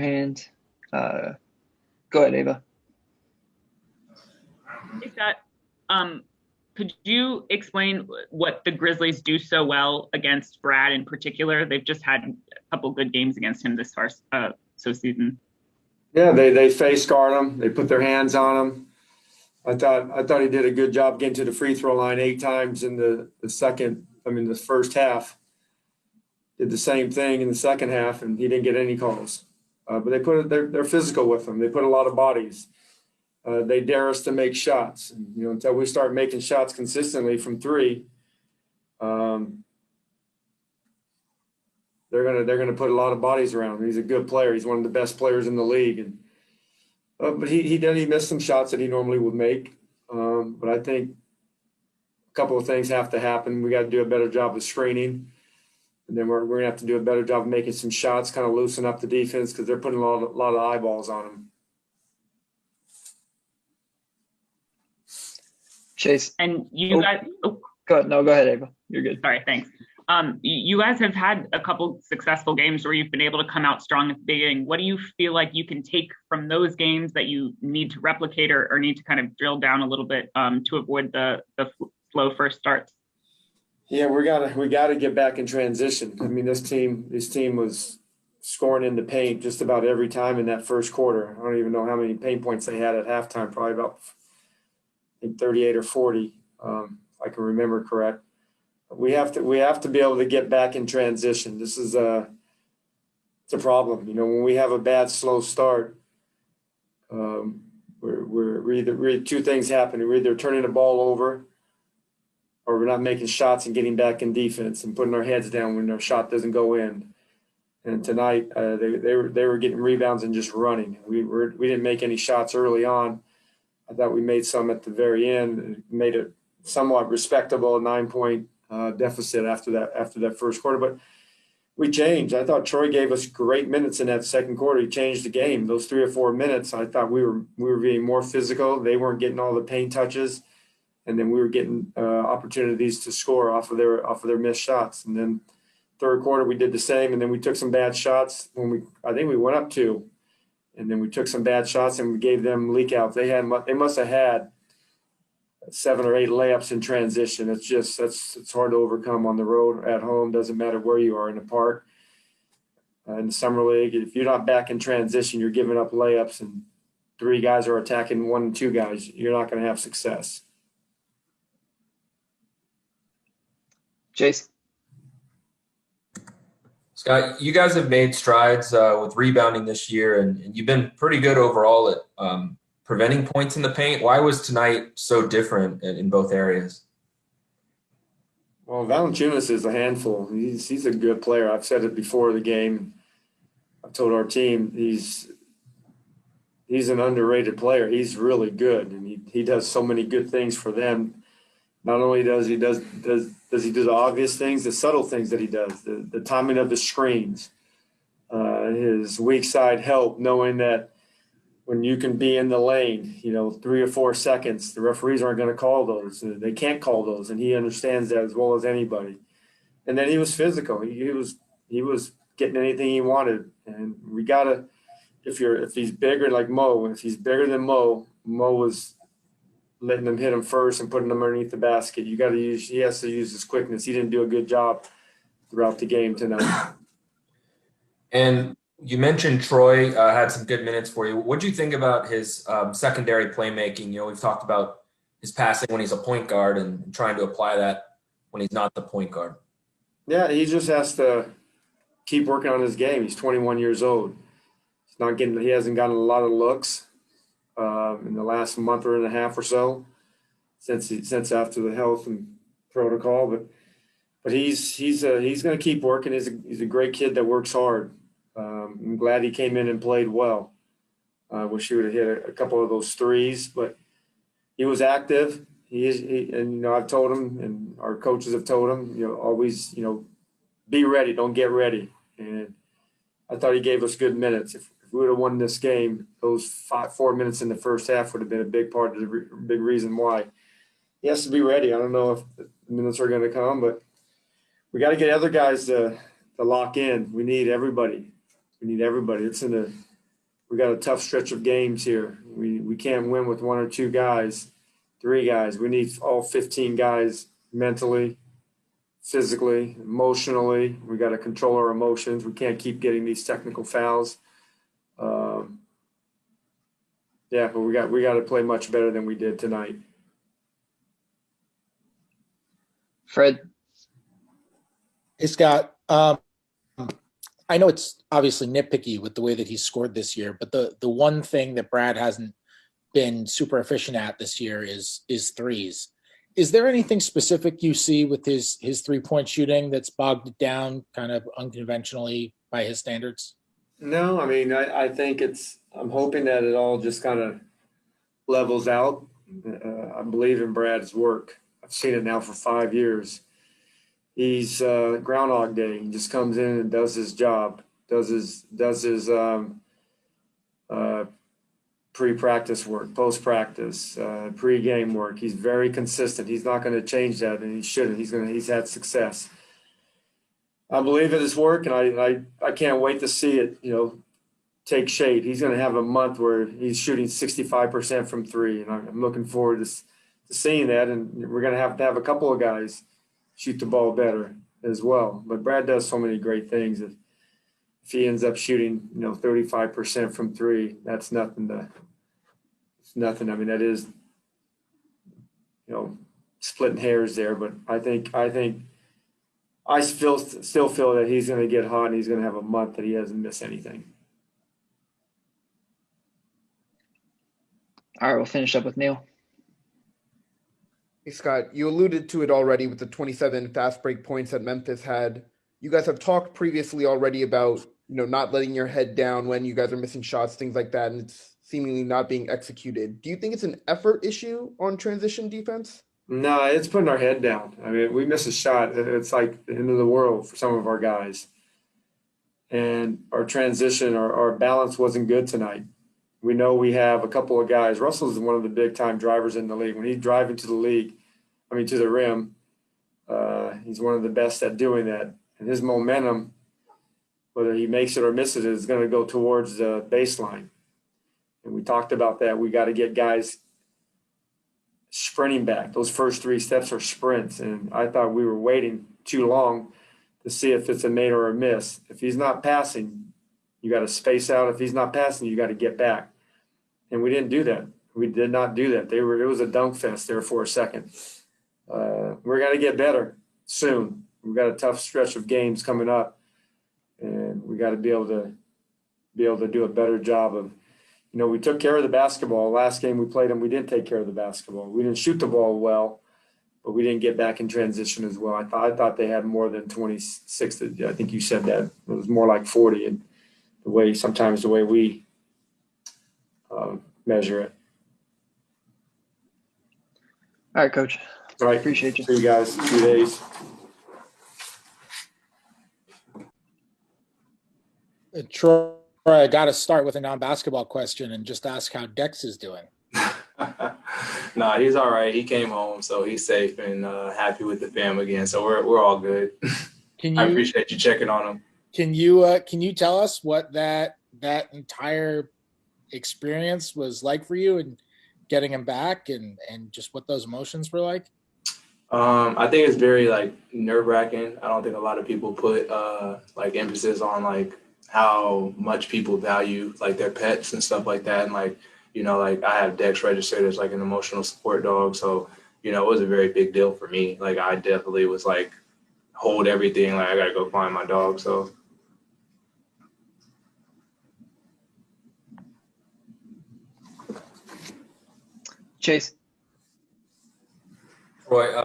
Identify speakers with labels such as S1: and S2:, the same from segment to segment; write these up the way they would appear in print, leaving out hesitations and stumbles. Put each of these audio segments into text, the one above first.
S1: hand. Go ahead, Ava.
S2: Hey, Scott. Could you explain what the Grizzlies do so well against Brad in particular? They've just had a couple good games against him this far, so season.
S3: Yeah, they face guard him. They put their hands on him. I thought he did a good job getting to the free throw line 8 times in the first half. Did the same thing in the second half, and he didn't get any calls. But they're physical with him. They put a lot of bodies. They dare us to make shots. And, until we start making shots consistently from 3, they're gonna put a lot of bodies around him. He's a good player. He's one of the best players in the league, and but he missed some shots that he normally would make. But I think a couple of things have to happen. We got to do a better job of screening, and then we're gonna have to do a better job of making some shots, kind of loosen up the defense because they're putting a lot of eyeballs on him.
S1: Chase.
S2: And you guys,
S1: go ahead. No, go ahead, Ava. You're good.
S2: Sorry, thanks. You guys have had a couple successful games where you've been able to come out strong at the beginning. What do you feel like you can take from those games that you need to replicate or need to kind of drill down a little bit to avoid the slow first starts?
S3: Yeah, we gotta get back in transition. I mean, this team was scoring in the paint just about every time in that first quarter. I don't even know how many paint points they had at halftime. Probably about, I think, 38 or 40, if I can remember correct. We have to be able to get back in transition. This is it's a problem. When we have a bad slow start, we're either 2 things happen. We're either turning the ball over, or we're not making shots and getting back in defense and putting our heads down when our shot doesn't go in. And tonight they were getting rebounds and just running. We didn't make any shots early on. I thought we made some at the very end. It made it somewhat respectable, a 9-point deficit after that first quarter. But we changed. I thought Troy gave us great minutes in that second quarter. He changed the game. Those 3 or 4 minutes, I thought we were being more physical. They weren't getting all the paint touches, and then we were getting opportunities to score off of their missed shots. And then third quarter we did the same, and then we took some bad shots I think we went up 2. And then we took some bad shots and we gave them leak outs. They must have had 7 or 8 layups in transition. It's hard to overcome on the road, at home. Doesn't matter where you are in the park. In the summer league, if you're not back in transition, you're giving up layups and 3 guys are attacking 1 and 2 guys. You're not going to have success.
S1: Chase.
S4: Scott, you guys have made strides with rebounding this year, and you've been pretty good overall at preventing points in the paint. Why was tonight so different in both areas?
S3: Well, Valanciunas is a handful. He's a good player. I've said it before the game. I've told our team he's an underrated player. He's really good, and he does so many good things for them. Not only does he do the obvious things, the subtle things that he does, the timing of the screens, his weak side help, knowing that when you can be in the lane, 3 or 4 seconds, the referees aren't going to call those. They can't call those, and he understands that as well as anybody. And then he was physical. He was getting anything he wanted, and we gotta. If he's bigger like Mo, if he's bigger than Mo was letting them hit him first and putting them underneath the basket. He has to use his quickness. He didn't do a good job throughout the game tonight.
S4: And you mentioned Troy had some good minutes for you. What do you think about his secondary playmaking? We've talked about his passing when he's a point guard and trying to apply that when he's not the point guard.
S3: Yeah, he just has to keep working on his game. He's 21 years old. He hasn't gotten a lot of looks in the last month and a half or so since after the health and protocol, but he's going to keep working. He's a great kid that works hard. I'm glad he came in and played well. Wish he would have hit a couple of those threes, but he was active. And I've told him, and our coaches have told him, always, be ready, don't get ready. And I thought he gave us good minutes. If we would have won this game, those 4 minutes in the first half would have been a big part of the big reason why. He has to be ready. I don't know if the minutes are going to come, but we got to get other guys to lock in. We need everybody. It's in we got a tough stretch of games here. We can't win with 1 or 2 guys, 3 guys. We need all 15 guys mentally, physically, emotionally. We got to control our emotions. We can't keep getting these technical fouls. Yeah, but we got to play much better than we did tonight.
S1: Fred.
S5: Hey, Scott. I know it's obviously nitpicky with the way that he's scored this year, but the one thing that Brad hasn't been super efficient at this year is threes. Is there anything specific you see with his 3-point shooting that's bogged it down kind of unconventionally by his standards?
S3: No, I mean, I think I'm hoping that it all just kind of levels out. I believe in Brad's work. I've seen it now for 5 years. He's Groundhog Day. He just comes in and does his job, does his pre-practice work, post-practice, pre-game work. He's very consistent. He's not going to change that, and he shouldn't. He's had success. I believe in his work, and I can't wait to see it, take shape. He's going to have a month where he's shooting 65% from 3, and I'm looking forward to seeing that. And we're going to have a couple of guys shoot the ball better as well. But Brad does so many great things. If he ends up shooting, 35% from 3, that's nothing. It's nothing. I mean, that is, splitting hairs there. But I still feel that he's going to get hot and he's going to have a month that he doesn't miss anything.
S1: All right, we'll finish up with Neil.
S6: Hey, Scott, you alluded to it already with the 27 fast break points that Memphis had. You guys have talked previously already about, not letting your head down when you guys are missing shots, things like that, and it's seemingly not being executed. Do you think it's an effort issue on transition defense?
S3: No, it's putting our head down. I mean, we miss a shot. It's like the end of the world for some of our guys. And our transition, our balance wasn't good tonight. We know we have a couple of guys. Russell's one of the big-time drivers in the league. When he's driving to the rim, he's one of the best at doing that. And his momentum, whether he makes it or misses it, is going to go towards the baseline. And we talked about that. We got to get guys sprinting back. Those first 3 steps are sprints. And I thought we were waiting too long to see if it's a made or a miss. If he's not passing, you got to space out. If he's not passing, you got to get back. And we didn't do that. We did not do that. It was a dunk fest there for a second. We're going to get better soon. We've got a tough stretch of games coming up, and we got to be able to do a better job of, we took care of the basketball. Last game we played them, we didn't take care of the basketball. We didn't shoot the ball well, but we didn't get back in transition as well. I thought they had more than 26. I think you said that. It was more like 40, and the way we measure it.
S1: All right, Coach.
S3: All right.
S1: Appreciate you.
S3: See you guys in 2 days.
S5: Troy, I got to start with a non-basketball question and just ask how Dex is doing.
S7: Nah, he's all right. He came home, so he's safe and happy with the fam again. So we're all good. I appreciate you checking on him.
S5: Can you tell us what that entire experience was like for you and getting him back and just what those emotions were like?
S7: I think it's very nerve-wracking. I don't think a lot of people put emphasis on how much people value their pets and stuff like that. And I have Dex registered as an emotional support dog. So, it was a very big deal for me. I definitely was hold everything. I got to go find my dog. So.
S1: Chase.
S4: Troy,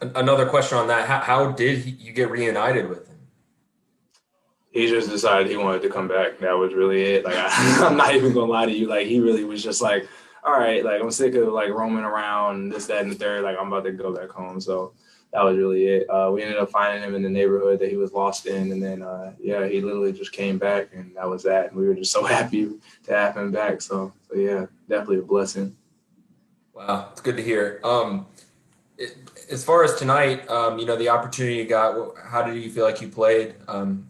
S4: another question on that. How did you get reunited with him?
S7: He just decided he wanted to come back. That was really it. I'm not even gonna lie to you. He really was just all right. I'm sick of roaming around this, that, and the third. I'm about to go back home. So that was really it. We ended up finding him in the neighborhood that he was lost in, and then he literally just came back, and that was that. And we were just so happy to have him back. So yeah, definitely a blessing.
S4: Wow, it's good to hear. As far as tonight, the opportunity you got, how did you feel like you played?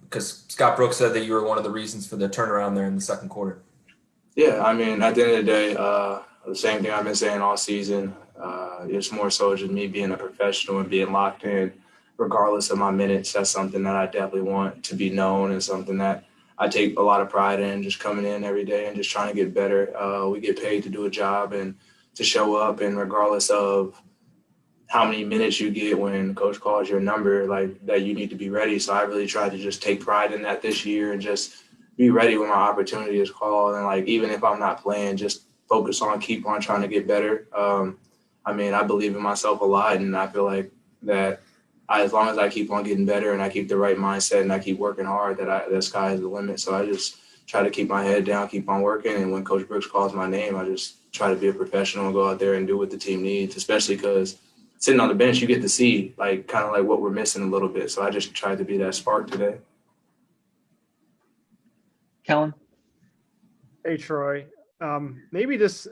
S4: Because Scott Brooks said that you were one of the reasons for the turnaround there in the second quarter.
S7: Yeah, I mean, at the end of the day, the same thing I've been saying all season. It's more so just me being a professional and being locked in, regardless of my minutes. That's something that I definitely want to be known and something that I take a lot of pride in, just coming in every day and just trying to get better. We get paid to do a job and to show up, and regardless of how many minutes you get when coach calls your number, like that you need to be ready. So I really tried to just take pride in that this year and just be ready when my opportunity is called. And like, even if I'm not playing, just keep on trying to get better. I mean, I believe in myself a lot, and I feel like that as long as I keep on getting better and I keep the right mindset and I keep working hard, the sky is the limit. So I just try to keep my head down, keep on working. And when Coach Brooks calls my name, I just try to be a professional and go out there and do what the team needs, especially because sitting on the bench, you get to see like kind of like what we're missing a little bit. So I just tried to be that spark today.
S1: Kellen?
S8: Hey, Troy. Maybe this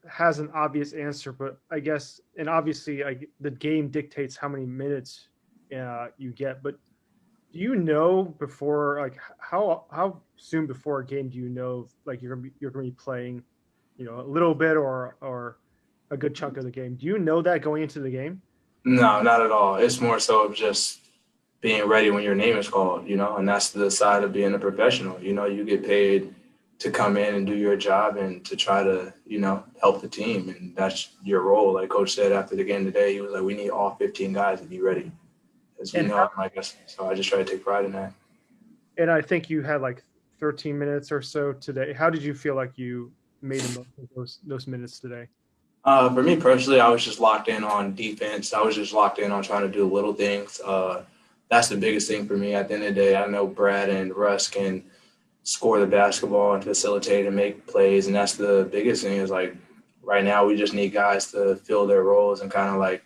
S8: has an obvious answer, but I guess, and obviously the game dictates how many minutes you get, but do you know before, like how soon before a game do you know like you're gonna be playing, a little bit or a good chunk of the game? Do you know that going into the game?
S7: No, not at all. It's more so of just being ready when your name is called, and that's the side of being a professional. You get paid to come in and do your job and to try to, help the team. And that's your role. Like Coach said after the game today, he was like, we need all 15 guys to be ready. As we know, so I just try to take pride in that.
S8: And I think you had like 13 minutes or so today. How did you feel like you made the most of those minutes today?
S7: For me personally, I was just locked in on defense. I was just locked in on trying to do little things. That's the biggest thing for me. At the end of the day, I know Brad and Russ can score the basketball and facilitate and make plays, and that's the biggest thing is like right now we just need guys to fill their roles and kind of like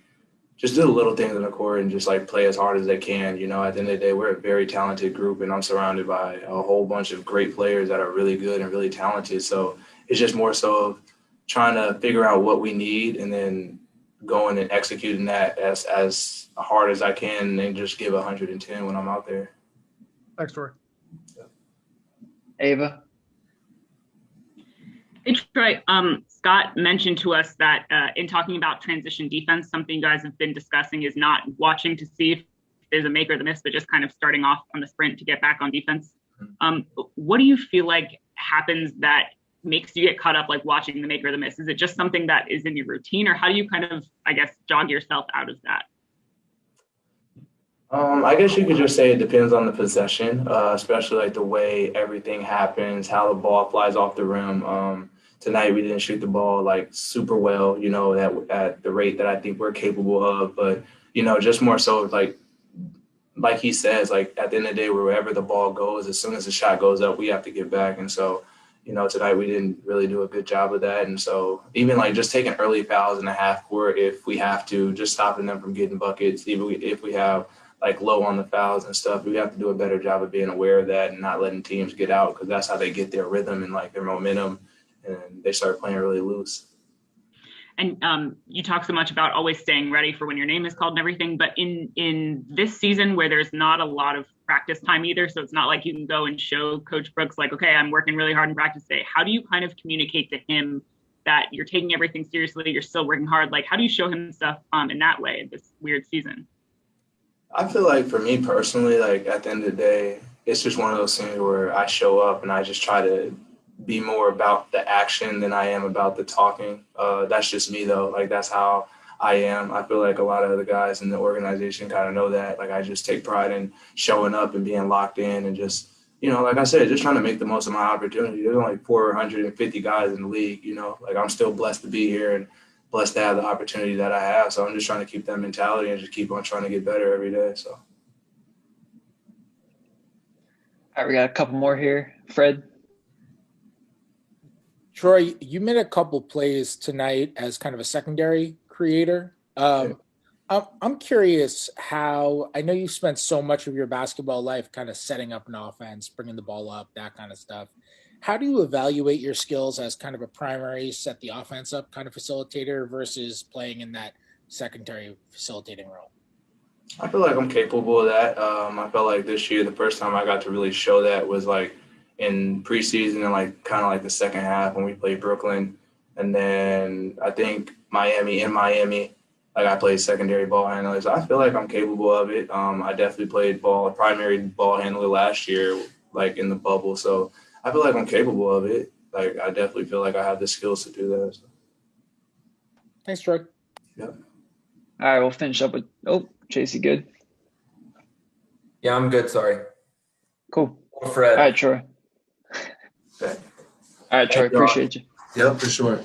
S7: just do the little things on the court and just like play as hard as they can. At the end of the day, we're a very talented group, and I'm surrounded by a whole bunch of great players that are really good and really talented. So it's just more so of trying to figure out what we need and then going and executing that as hard as I can and just give 110 when I'm out there.
S8: Thanks, Troy.
S1: Ava?
S2: Hey, Troy, Scott mentioned to us that in talking about transition defense, something you guys have been discussing is not watching to see if there's a make or the miss, but just kind of starting off on the sprint to get back on defense. What do you feel like happens that makes you get caught up like watching the make or the miss? Is it just something that is in your routine, or how do you kind of, I guess, jog yourself out of that?
S7: I guess you could just say it depends on the possession, especially like the way everything happens, how the ball flies off the rim. Tonight we didn't shoot the ball like super well, that at the rate that I think we're capable of. But just more so like he says, like at the end of the day, wherever the ball goes, as soon as the shot goes up, we have to get back. And so, tonight we didn't really do a good job of that. And so even like just taking early fouls in the half court if we have to, just stopping them from getting buckets, even if we have like low on the fouls and stuff, we have to do a better job of being aware of that and not letting teams get out, because that's how they get their rhythm and like their momentum, and they start playing really loose.
S2: And you talk so much about always staying ready for when your name is called and everything, but in this season where there's not a lot of practice time either, so it's not like you can go and show Coach Brooks like, okay, I'm working really hard in practice today. How do you kind of communicate to him that you're taking everything seriously, you're still working hard? Like, how do you show him stuff in that way this weird season?
S7: I feel like for me personally, like at the end of the day, it's just one of those things where I show up and I just try to be more about the action than I am about the talking. That's just me though. Like that's how I am. I feel like a lot of the guys in the organization kind of know that. Like I just take pride in showing up and being locked in and just, like I said, just trying to make the most of my opportunity. There's only 450 guys in the league, like I'm still blessed to be here and blessed to have the opportunity that I have. So I'm just trying to keep that mentality and just keep on trying to get better every day. So.
S1: All right, we got a couple more here. Fred?
S5: Troy, you made a couple plays tonight as kind of a secondary creator. I'm curious how, I know you spent so much of your basketball life kind of setting up an offense, bringing the ball up, that kind of stuff. How do you evaluate your skills as kind of a primary set the offense up kind of facilitator versus playing in that secondary facilitating role?
S7: I feel like I'm capable of that. I felt like this year, the first time I got to really show that was like in preseason and like kind of like the second half when we played Brooklyn. And then I think Miami, like I played secondary ball handler. So I feel like I'm capable of it. I definitely played primary ball handler last year, like in the bubble. So I feel like I'm capable of it. Like I definitely feel like I have the skills to do that. So.
S5: Thanks, Troy.
S7: Yep.
S1: All right, we'll finish up with Chase, you good?
S4: Yeah, I'm good. Sorry.
S1: Cool.
S4: Fred.
S1: All right, Troy.
S7: Okay.
S1: All right, Troy.
S7: Thank you all.
S1: Appreciate you.
S7: Yep, for sure.